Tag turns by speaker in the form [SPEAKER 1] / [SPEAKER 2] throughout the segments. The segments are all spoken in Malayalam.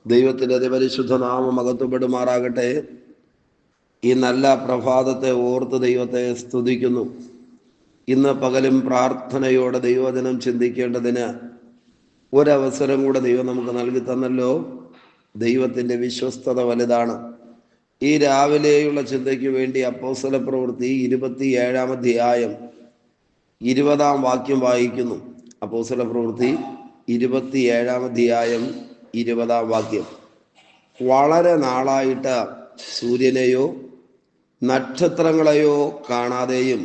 [SPEAKER 1] ദൈവത്തിൻ്റെ അതിപരിശുദ്ധ നാമം മഹത്വപ്പെടുമാറാകട്ടെ. ഈ നല്ല പ്രഭാതത്തെ ഓർത്ത് ദൈവത്തെ സ്തുതിക്കുന്നു. ഇന്ന് പകലും പ്രാർത്ഥനയോടെ ദൈവവചനം ചിന്തിക്കേണ്ടതിന് ഒരവസരം കൂടെ ദൈവം നമുക്ക് നൽകി തന്നല്ലോ. ദൈവത്തിൻ്റെ വിശ്വസ്തത വലുതാണ്. ഈ രാവിലെയുള്ള ചിന്തയ്ക്ക് വേണ്ടി അപ്പോസ്തലപ്രവൃത്തി 27-ാം അധ്യായം 20-ാം വാക്യം വായിക്കുന്നു. അപ്പോസ്തലപ്രവൃത്തി 27-ാം അധ്യായം 20-ാം വാക്യം. വളരെ നാളായിട്ട് സൂര്യനെയോ നക്ഷത്രങ്ങളെയോ കാണാതെയും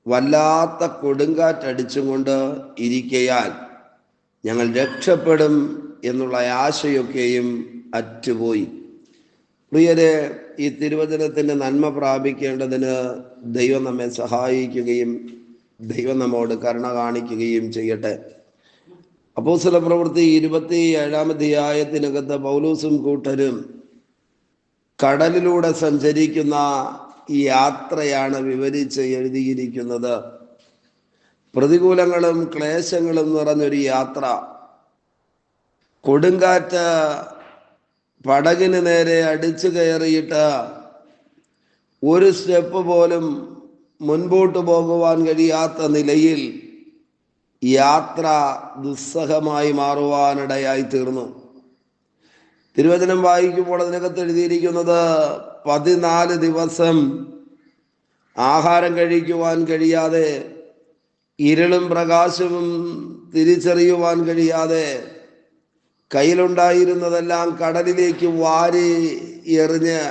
[SPEAKER 1] വല്ലാത്ത കൊടുങ്കാറ്റടിച്ചും കൊണ്ട് ഇരിക്കയാൽ ഞങ്ങൾ രക്ഷപ്പെടും എന്നുള്ള ആശയൊക്കെയും അറ്റുപോയി. പ്രിയരെ, ഈ തിരുവചനത്തിൻ്റെ നന്മ പ്രാപിക്കേണ്ടതിന് ദൈവം നമ്മെ സഹായിക്കുകയും ദൈവം നമ്മോട് കരുണ കാണിക്കുകയും ചെയ്യട്ടെ. അപ്പോസ്തലപ്രവൃത്തി 27-ാം അധ്യായത്തിനകത്ത് പൗലോസും കൂട്ടരും കടലിലൂടെ സഞ്ചരിക്കുന്ന ഈ യാത്രയാണ് വിവരിച്ച് എഴുതിയിരിക്കുന്നത്. പ്രതികൂലങ്ങളും ക്ലേശങ്ങളും നിറഞ്ഞൊരു യാത്ര. കൊടുങ്കാറ്റ് പടകിന് നേരെ അടിച്ചു കയറിയിട്ട് ഒരു സ്റ്റെപ്പ് പോലും മുൻപോട്ട് പോകുവാൻ കഴിയാത്ത നിലയിൽ യാത്ര ദുസ്സഹമായി മാറുവാനിടയായി തീർന്നു. തിരുവചനം വായിക്കുമ്പോൾ അതിനകത്ത് എഴുതിയിരിക്കുന്നത് 14 ദിവസം ആഹാരം കഴിക്കുവാൻ കഴിയാതെ, ഇരുളും പ്രകാശവും തിരിച്ചറിയുവാൻ കഴിയാതെ, കയ്യിലുണ്ടായിരുന്നതെല്ലാം കടലിലേക്ക് വാരി എറിഞ്ഞ്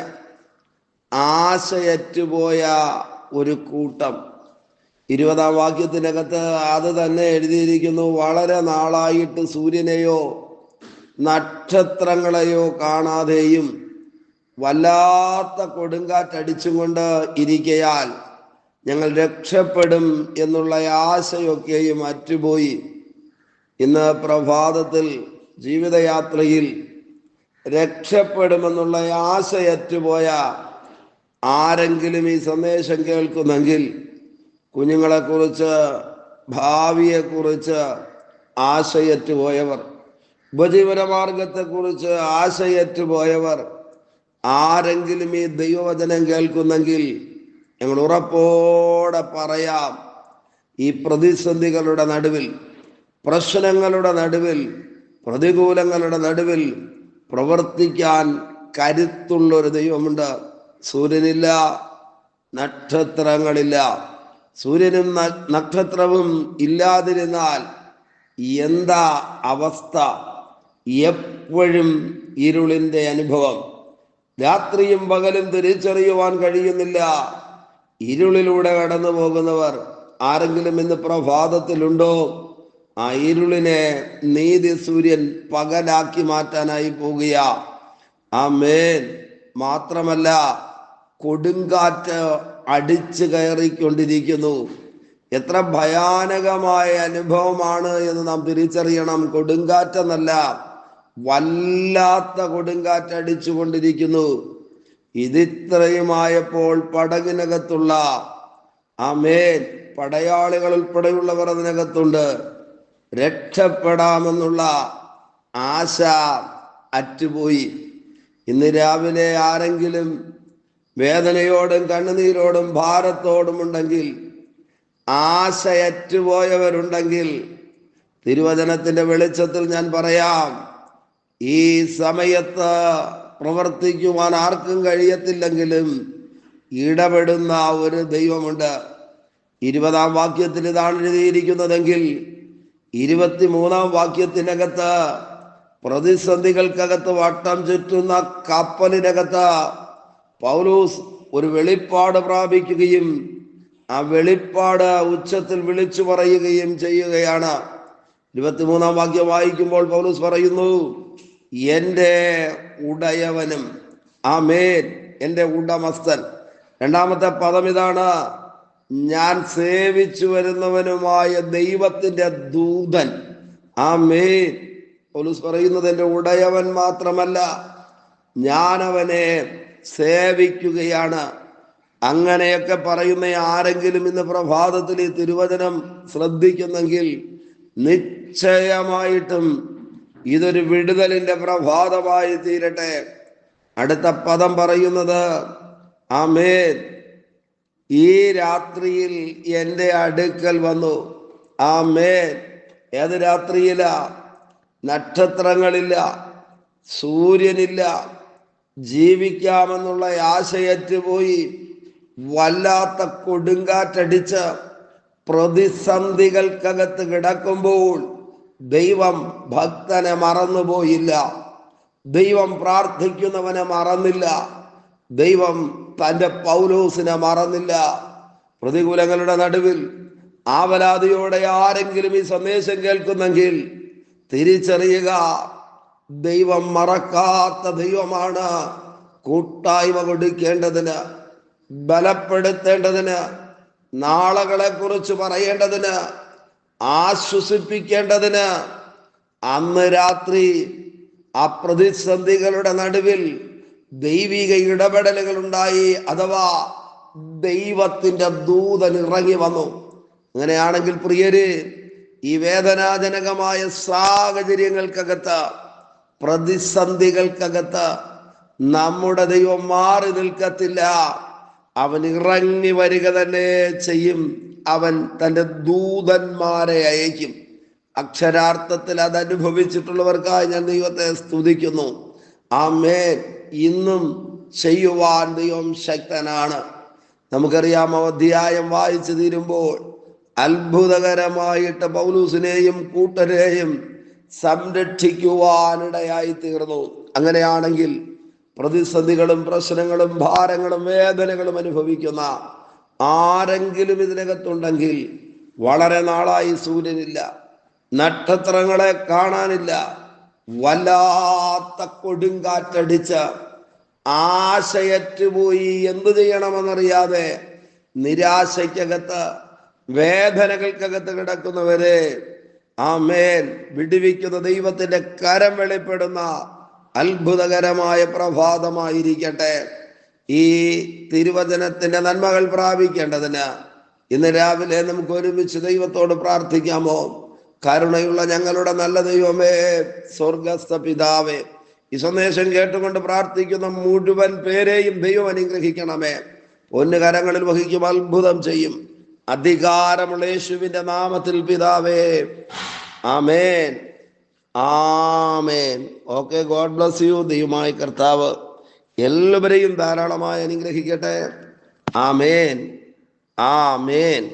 [SPEAKER 1] ആശയറ്റുപോയ ഒരു കൂട്ടം. 20-ാം വാക്യത്തിനകത്ത് അത് തന്നെ എഴുതിയിരിക്കുന്നു. വളരെ നാളായിട്ട് സൂര്യനെയോ നക്ഷത്രങ്ങളെയോ കാണാതെയും വല്ലാത്ത കൊടുങ്കാറ്റടിച്ചും കൊണ്ട് ഇരിക്കയാൽ ഞങ്ങൾ രക്ഷപ്പെടും എന്നുള്ള ആശയൊക്കെയും അറ്റുപോയി. ഇന്ന് പ്രഭാതത്തിൽ ജീവിതയാത്രയിൽ രക്ഷപ്പെടുമെന്നുള്ള ആശയറ്റുപോയ ആരെങ്കിലും ഈ സന്ദേശം കേൾക്കുന്നെങ്കിൽ, കുഞ്ഞുങ്ങളെക്കുറിച്ച്, ഭാവിയെക്കുറിച്ച് ആശയറ്റുപോയവർ, ഉപജീവനമാർഗത്തെക്കുറിച്ച് ആശയറ്റുപോയവർ ആരെങ്കിലും ഈ ദൈവവചനം കേൾക്കുന്നെങ്കിൽ ഞങ്ങൾ ഉറപ്പോടെ പറയാം, ഈ പ്രതിസന്ധികളുടെ നടുവിൽ, പ്രശ്നങ്ങളുടെ നടുവിൽ, പ്രതികൂലങ്ങളുടെ നടുവിൽ പ്രവർത്തിക്കാൻ കരുത്തുള്ളൊരു ദൈവമുണ്ട്. സൂര്യനില്ല, നക്ഷത്രങ്ങളില്ല. സൂര്യനും നക്ഷത്രവും ഇല്ലാതിരുന്നാൽ എന്താ അവസ്ഥ? എപ്പോഴും ഇരുളിൻ്റെ അനുഭവം. രാത്രിയും പകലും തിരിച്ചറിയുവാൻ കഴിയുന്നില്ല. ഇരുളിലൂടെ കടന്നു പോകുന്നവർ ആരെങ്കിലും ഇന്ന് പ്രഭാതത്തിലുണ്ടോ? ആ ഇരുളിനെ നീതി സൂര്യൻ പകലാക്കി മാറ്റാനായി പോകുക. ആമേൻ. മാത്രമല്ല, കൊടുങ്കാറ്റ് അടിച്ചു കയറിക്കൊണ്ടിരിക്കുന്നു. എത്ര ഭയാനകമായ അനുഭവമാണ് എന്ന് നാം തിരിച്ചറിയണം. കൊടുങ്കാറ്റെന്നല്ല, വല്ലാത്ത കൊടുങ്കാറ്റ് അടിച്ചുകൊണ്ടിരിക്കുന്നു. ഇതിത്രയുമായപ്പോൾ പടകിനകത്തുള്ള ആമേൻ പടയാളികൾ ഉൾപ്പെടെയുള്ളവർ അതിനകത്തുണ്ട്. രക്ഷപ്പെടാമെന്നുള്ള ആശ അറ്റുപോയി. ഇന്ന് രാവിലെ ആരെങ്കിലും വേദനയോടും കണ്ണുനീരോടും ഭാരത്തോടും ഉണ്ടെങ്കിൽ, ആശയറ്റുപോയവരുണ്ടെങ്കിൽ, തിരുവചനത്തിന്റെ വെളിച്ചത്തിൽ ഞാൻ പറയാം, ഈ സമയത്ത് പ്രവർത്തിക്കുവാൻ ആർക്കും കഴിയത്തില്ലെങ്കിലും ഇടപെടുന്ന ഒരു ദൈവമുണ്ട്. 20-ാം വാക്യത്തിൽ ഇതാണ് എഴുതിയിരിക്കുന്നതെങ്കിൽ 23-ാം വാക്യത്തിനകത്ത് പ്രതിസന്ധികൾക്കകത്ത് വട്ടം ചുറ്റുന്ന കപ്പലിനകത്ത് പൗലോസ് ഒരു വെളിപ്പാട് പ്രാപിക്കുകയും ആ വെളിപ്പാട് ഉച്ചത്തിൽ വിളിച്ചു പറയുകയും ചെയ്യുകയാണ്. 23-ാം വാക്യം വായിക്കുമ്പോൾ പൗലോസ് പറയുന്നു, എൻ്റെ ഉടയവനും, ആമേൻ, എൻ്റെ ഉടമസ്ഥൻ. രണ്ടാമത്തെ പദം ഇതാണ്, ഞാൻ സേവിച്ചു വരുന്നവനുമായ ദൈവത്തിൻ്റെ ദൂതൻ. ആമേൻ. പൗലോസ് പറയുന്നത് എൻ്റെ ഉടയവൻ മാത്രമല്ല, ഞാനവനെ സേവിക്കുകയാണ്. അങ്ങനെയൊക്കെ പറയുന്ന ആരെങ്കിലും ഇന്ന് പ്രഭാതത്തിൽ ഈ തിരുവചനം ശ്രദ്ധിക്കുന്നെങ്കിൽ നിശ്ചയമായിട്ടും ഇതൊരു വിടുതലിന്റെ പ്രഭാതമായി തീരട്ടെ. അടുത്ത പദം പറയുന്നത് ആമേൻ. ഈ രാത്രിയിൽ എൻ്റെ അടുക്കൽ വന്നു. ആമേൻ. ഏത് രാത്രിയില? നക്ഷത്രങ്ങളില്ല, സൂര്യനില്ല, ജീവിക്കാമെന്നുള്ള ആശയറ്റുപോയി വല്ലാത്ത കൊടുങ്കാറ്റടിച്ച് പ്രതിസന്ധികൾക്കകത്ത് കിടക്കുമ്പോൾ ദൈവം ഭക്തനെ മറന്നുപോയില്ല. ദൈവം പ്രാർത്ഥിക്കുന്നവനെ മറന്നില്ല. ദൈവം തൻ്റെ പൗലോസിനെ മറന്നില്ല. പ്രതികൂലങ്ങളുടെ നടുവിൽ ആവലാതിയോടെ ആരെങ്കിലും ഈ സന്ദേശം കേൾക്കുന്നെങ്കിൽ തിരിച്ചറിയുക, ദൈവം മറക്കാത്ത ദൈവമാണ്. കൂട്ടായ്മ കൊടുക്കേണ്ടതിന്, ബലപ്പെടുത്തേണ്ടതിന്, നാളകളെ കുറിച്ച് പറയേണ്ടതിന്, ആശ്വസിപ്പിക്കേണ്ടതിന് അന്ന് രാത്രി ആ പ്രതിസന്ധികളുടെ നടുവിൽ ദൈവിക ഇടപെടലുകൾ ഉണ്ടായി. അഥവാ ദൈവത്തിന്റെ ദൂതൻ ഇറങ്ങി വന്നു. അങ്ങനെയാണെങ്കിൽ പ്രിയര്, ഈ വേദനാജനകമായ സാഹചര്യങ്ങൾക്കകത്ത്, പ്രതിസന്ധികൾക്കകത്ത് നമ്മുടെ ദൈവം മാറി നിൽക്കത്തില്ല. അവൻ ഇറങ്ങി വരിക തന്നെ ചെയ്യും. അവൻ തൻ്റെ ദൂതന്മാരെ അയക്കും. അക്ഷരാർത്ഥത്തിൽ അത് അനുഭവിച്ചിട്ടുള്ളവർക്കായി ഞാൻ ദൈവത്തെ സ്തുതിക്കുന്നു. ആമേൻ. ഇന്നും ചെയ്യുവാൻ ദൈവം ശക്തനാണ്. നമുക്കറിയാം, അധ്യായം വായിച്ചു തീരുമ്പോൾ അത്ഭുതകരമായിട്ട് പൗലൂസിനെയും കൂട്ടരെയും സംരക്ഷിക്കുവാനിടയായി തീർന്നു. അങ്ങനെയാണെങ്കിൽ പ്രതിസന്ധികളും പ്രശ്നങ്ങളും ഭാരങ്ങളും വേദനകളും അനുഭവിക്കുന്ന ആരെങ്കിലും ഇതിനകത്തുണ്ടെങ്കിൽ, വളരെ നാളായി സൂര്യനില്ല, നക്ഷത്രങ്ങളെ കാണാനില്ല, വല്ലാത്ത കൊടുങ്കാറ്റടിച്ച് ആശയറ്റുപോയി എന്തു ചെയ്യണമെന്നറിയാതെ നിരാശയ്ക്കകത്ത്, വേദനകൾക്കകത്ത് കിടക്കുന്നവരെ ആമേൻ വിടുവിക്കുന്ന ദൈവത്തിന്റെ കരം വെളിപ്പെടുന്ന അത്ഭുതകരമായ പ്രഭാതമായിരിക്കട്ടെ. ഈ തിരുവചനത്തിന്റെ നന്മകൾ പ്രാപിക്കേണ്ടതിന് ഇന്ന് രാവിലെ നമുക്ക് ഒരുമിച്ച് ദൈവത്തോട് പ്രാർത്ഥിക്കാമോ? കരുണയുള്ള ഞങ്ങളുടെ നല്ല ദൈവമേ, സ്വർഗസ്ഥ പിതാവേ, ഈ സന്ദേശം കേട്ടുകൊണ്ട് പ്രാർത്ഥിക്കുന്ന മുഴുവൻ പേരെയും ദൈവം അനുഗ്രഹിക്കണമേ. പൊന്നുകരങ്ങളിൽ വഹിക്കും, അത്ഭുതം ചെയ്യും. അധികാരമുള്ള യേശുവിന്റെ നാമത്തിൽ പിതാവേ, ആമേൻ, ആമേൻ. Okay, God bless you. ദൈവമായ കർത്താവ് എല്ലാവരെയും ധാരാളമായി അനുഗ്രഹിക്കട്ടെ. ആമേൻ, ആമേൻ.